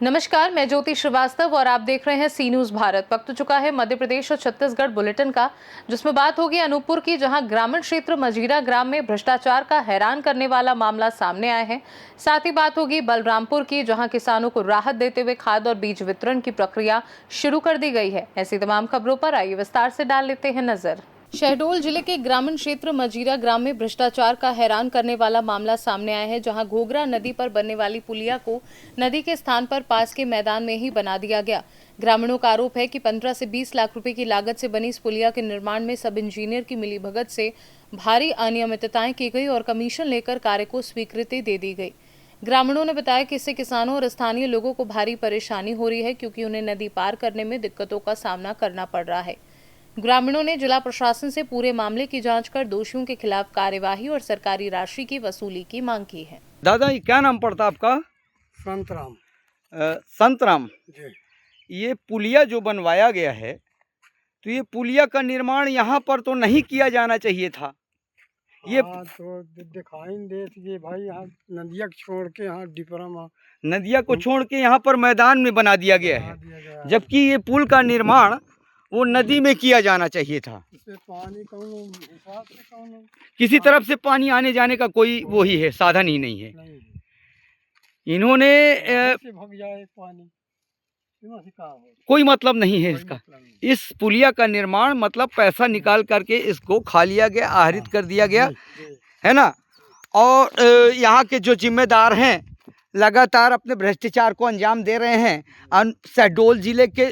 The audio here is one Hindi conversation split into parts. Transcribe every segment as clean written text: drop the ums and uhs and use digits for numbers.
नमस्कार, मैं ज्योति श्रीवास्तव और आप देख रहे हैं सी न्यूज़ भारत। वक्त चुका है मध्य प्रदेश और छत्तीसगढ़ बुलेटिन का, जिसमें बात होगी अनूपपुर की, जहां ग्रामीण क्षेत्र मजीरा ग्राम में भ्रष्टाचार का हैरान करने वाला मामला सामने आया है। साथ ही बात होगी बलरामपुर की, जहां किसानों को राहत देते हुए खाद और बीज वितरण की प्रक्रिया शुरू कर दी गई है। ऐसी तमाम खबरों पर आइए विस्तार से डाल लेते हैं नजर। शहडोल जिले के ग्रामीण क्षेत्र मजीरा ग्राम में भ्रष्टाचार का हैरान करने वाला मामला सामने आया है, जहां घोघरा नदी पर बनने वाली पुलिया को नदी के स्थान पर पास के मैदान में ही बना दिया गया। ग्रामीणों का आरोप है कि 15 से 20 लाख रुपए की लागत से बनी इस पुलिया के निर्माण में सब इंजीनियर की मिलीभगत से भारी अनियमितताएं की गई और कमीशन लेकर कार्य को स्वीकृति दे दी गई। ग्रामीणों ने बताया कि इससे किसानों और स्थानीय लोगों को भारी परेशानी हो रही है, क्योंकि उन्हें नदी पार करने में दिक्कतों का सामना करना पड़ रहा है। ग्रामीणों ने जिला प्रशासन से पूरे मामले की जांच कर दोषियों के खिलाफ कार्यवाही और सरकारी राशि की वसूली की मांग की है। दादा, ये क्या नाम पड़ता आपका? संतराम संतराम जी। ये पुलिया जो बनवाया गया है, तो ये पुलिया का निर्माण यहाँ पर तो नहीं किया जाना चाहिए था। ये तो दिखाई दे ये भाई, यहाँ नदिया छोड़ के यहाँ डिपरा नदिया को छोड़ के यहाँ पर मैदान में बना दिया गया है, जबकि ये पुल का निर्माण वो नदी में किया जाना चाहिए था। पानी हिसाब से किसी तरफ से पानी आने जाने का कोई वो ही है, साधन ही नहीं है। इन्होंने भग जाए पानी, कोई मतलब नहीं है इसका। इस पुलिया का निर्माण मतलब पैसा निकाल करके इसको खा लिया गया, आहरित कर दिया गया है ना। और यहाँ के जो जिम्मेदार हैं लगातार अपने भ्रष्टाचार को अंजाम दे रहे हैं। शहडोल जिले के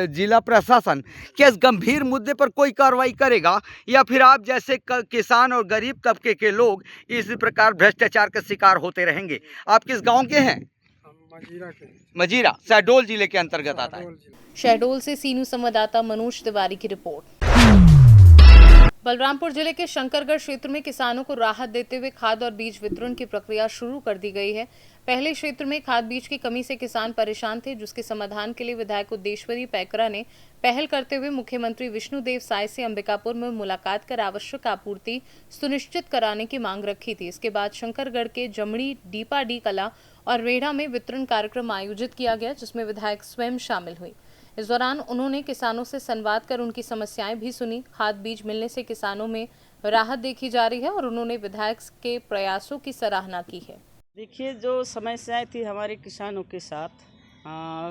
जिला प्रशासन क्या इस गंभीर मुद्दे पर कोई कार्रवाई करेगा, या फिर आप जैसे किसान और गरीब तबके के लोग इस प्रकार भ्रष्टाचार का शिकार होते रहेंगे? आप किस गांव के हैं? मजीरा शहडोल जिले के अंतर्गत आता है। शहडोल से सी न्यूज़ संवाददाता मनोज तिवारी की रिपोर्ट। बलरामपुर जिले के शंकरगढ़ क्षेत्र में किसानों को राहत देते हुए खाद और बीज वितरण की प्रक्रिया शुरू कर दी गई है। पहले क्षेत्र में खाद बीज की कमी से किसान परेशान थे, जिसके समाधान के लिए विधायक उद्देश्वरी पैकरा ने पहल करते हुए मुख्यमंत्री विष्णुदेव साय से अंबिकापुर में मुलाकात कर आवश्यक आपूर्ति सुनिश्चित कराने की मांग रखी थी। इसके बाद शंकरगढ़ के जमड़ी, डीपाडी कला और रेढ़ा में वितरण कार्यक्रम आयोजित किया गया, जिसमें विधायक स्वयं शामिल हुई। इस दौरान उन्होंने किसानों से संवाद कर उनकी समस्याएं भी सुनी। खाद बीज मिलने से किसानों में राहत देखी जा रही है और उन्होंने विधायक के प्रयासों की सराहना की है। देखिए, जो समस्याएं थी हमारे किसानों के साथ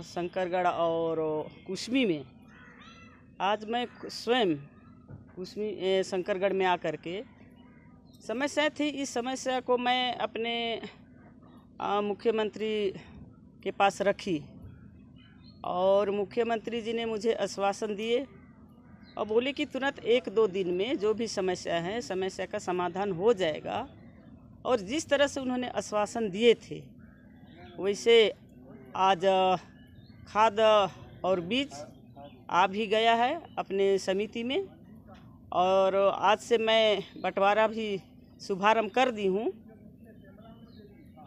शंकरगढ़ और कुश्मी में, आज मैं स्वयं कुश्मी शंकरगढ़ में आकर के समस्या थी, इस समस्या को मैं अपने मुख्यमंत्री के पास रखी और मुख्यमंत्री जी ने मुझे आश्वासन दिए और बोले कि तुरंत 1-2 दिन में जो भी समस्या है, समस्या का समाधान हो जाएगा। और जिस तरह से उन्होंने आश्वासन दिए थे, वैसे आज खाद और बीज आ भी गया है अपने समिति में, और आज से मैं बंटवारा भी शुभारंभ कर दी हूँ।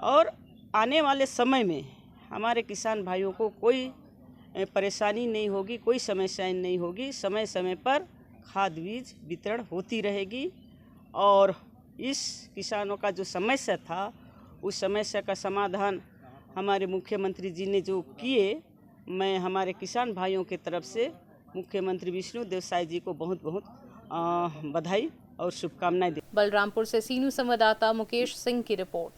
और आने वाले समय में हमारे किसान भाइयों को कोई परेशानी नहीं होगी, कोई समस्याएं नहीं होगी। समय समय पर खाद बीज वितरण होती रहेगी और इस किसानों का जो समस्या था, उस समस्या का समाधान हमारे मुख्यमंत्री जी ने जो किए, मैं हमारे किसान भाइयों की तरफ से मुख्यमंत्री विष्णुदेव साय जी को बहुत बहुत बधाई और शुभकामनाएं दें। बलरामपुर से सी न्यूज़ संवाददाता मुकेश सिंह की रिपोर्ट।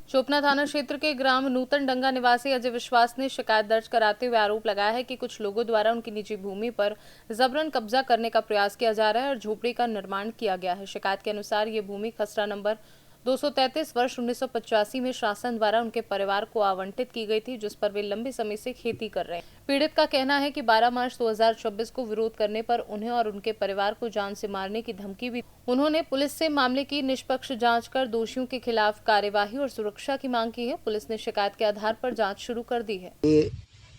चोपना थाना क्षेत्र के ग्राम नूतन डंगा निवासी अजय विश्वास ने शिकायत दर्ज कराते हुए आरोप लगाया है कि कुछ लोगों द्वारा उनकी निजी भूमि पर जबरन कब्जा करने का प्रयास किया जा रहा है और झोपड़ी का निर्माण किया गया है। शिकायत के अनुसार ये भूमि खसरा नंबर 233 वर्ष 1985 में शासन द्वारा उनके परिवार को आवंटित की गई थी, जिस पर वे लंबे समय से खेती कर रहे हैं। पीड़ित का कहना है कि 12 मार्च 2024 को विरोध करने पर उन्हें और उनके परिवार को जान से मारने की धमकी भी। उन्होंने पुलिस से मामले की निष्पक्ष जांच कर दोषियों के खिलाफ कार्यवाही और सुरक्षा की मांग की है। पुलिस ने शिकायत के आधार पर जाँच शुरू कर दी है। ये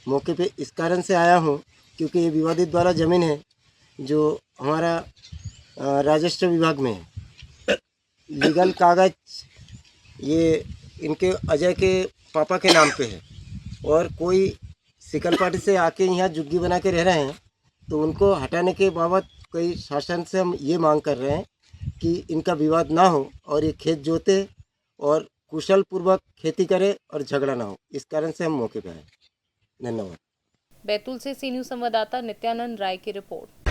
मौके पे इस कारण से आया हूँ क्योंकि ये विवादित द्वारा जमीन है जो हमारा राजस्व विभाग में है। लीगल कागज ये इनके अजय के पापा के नाम पे है और कोई सिकल पार्टी से आके यहाँ जुग्गी बना के रह रहे हैं, तो उनको हटाने के बाबत कई शासन से हम ये मांग कर रहे हैं कि इनका विवाद ना हो और ये खेत जोते और कुशल पूर्वक खेती करे और झगड़ा ना हो। इस कारण से हम मौके पर आए। धन्यवाद। बैतूल से सी न्यूज संवाददाता नित्यानंद राय की रिपोर्ट।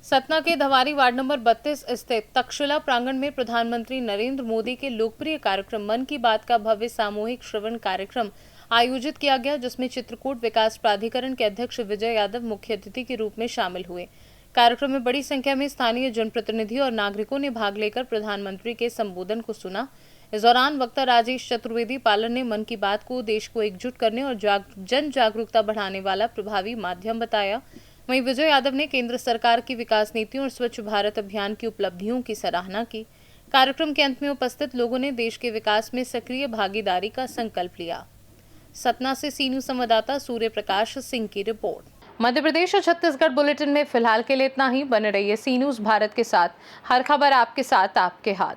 सतना के धवारी वार्ड नंबर 32 स्थित तक्षशिला प्रांगण में प्रधानमंत्री नरेंद्र मोदी के लोकप्रिय कार्यक्रम मन की बात का भव्य सामूहिक श्रवण कार्यक्रम आयोजित किया गया, जिसमें चित्रकूट विकास प्राधिकरण के अध्यक्ष विजय यादव मुख्य अतिथि के रूप में शामिल हुए। कार्यक्रम में बड़ी संख्या में स्थानीय जनप्रतिनिधि और नागरिकों ने भाग लेकर प्रधानमंत्री के संबोधन को सुना। इस दौरान वक्ता राजेश चतुर्वेदी पालन ने मन की बात को देश को एकजुट करने और जन जागरूकता बढ़ाने वाला प्रभावी माध्यम बताया। वहीं विजय यादव ने केंद्र सरकार की विकास नीतियों और स्वच्छ भारत अभियान की उपलब्धियों की सराहना की। कार्यक्रम के अंत में उपस्थित लोगों ने देश के विकास में सक्रिय भागीदारी का संकल्प लिया। सतना से सी न्यूज संवाददाता सूर्य प्रकाश सिंह की रिपोर्ट। मध्य प्रदेश और छत्तीसगढ़ बुलेटिन में फिलहाल के लिए इतना ही। बने रहिए सी न्यूज भारत के साथ। हर खबर आपके साथ, आपके हाथ।